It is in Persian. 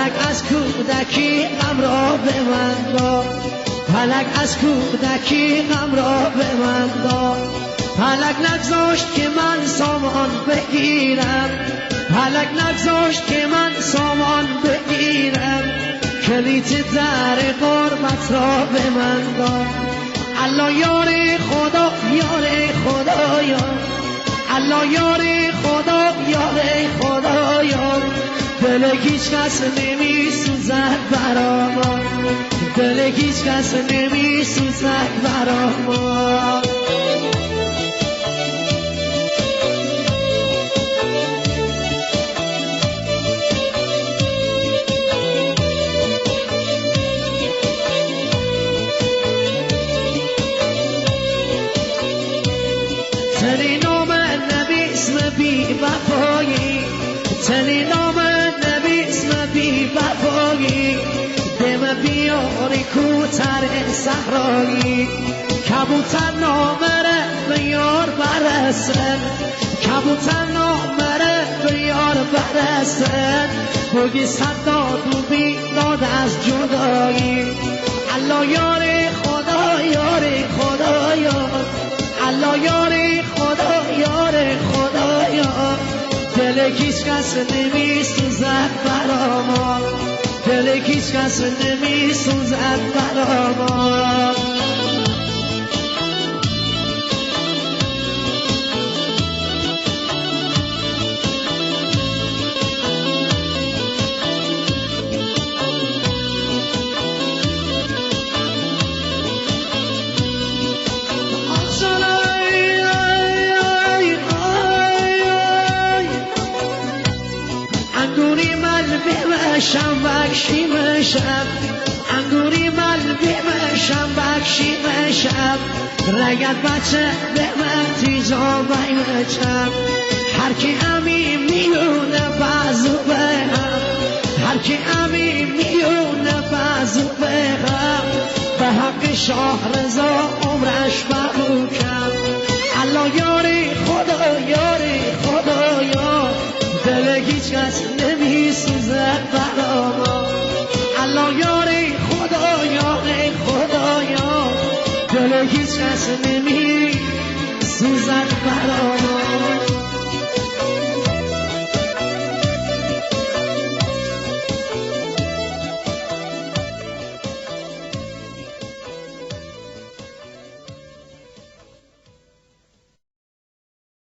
فلک از کودکی غم را به من داد، فلک از کودکی غم را به من داد. فلک نگذاشت که من سامان بگیرم، فلک نگذاشت که من سامان بگیرم، کلید در غربت را به من داد. الله یار خدا یار خدایا، الله یار خدا یار خدایا، دل هیچ کس نمی سوزد برا ما، دل هیچ کس نمی سوزد برا ما. تنی نام نبی اسم بی وفایی، تنی نام نبی اسم بی وفایی، دم بیاری کوتر صحرایی، کبوتر نامره به یار برسن، کبوتر نامره به یار برسن، بگی صدا تو بی داد از جدایی. الله یار خدا یار خدایا، الله یار خدا یار خدایا، دل هیچ کس نمی سوزد برا ما، دل هیچ کس نمی سوزد برا ما. انگوری مل بمشم بکشیمشم، انگوری مل بمشم بکشیمشم، رگت بچه به من تیجا بیمشم، هر کی امی میونه بازو به هم، هر کی امی میونه بازو به هم، به حق شاه رضا عمرش بروکم. الله یاری خدا یاری خدایا، دل هیچ کس نمی سوزد برا ما. الله یاری خدا یاری خدایا، دل هیچ کس نمی سوزد برا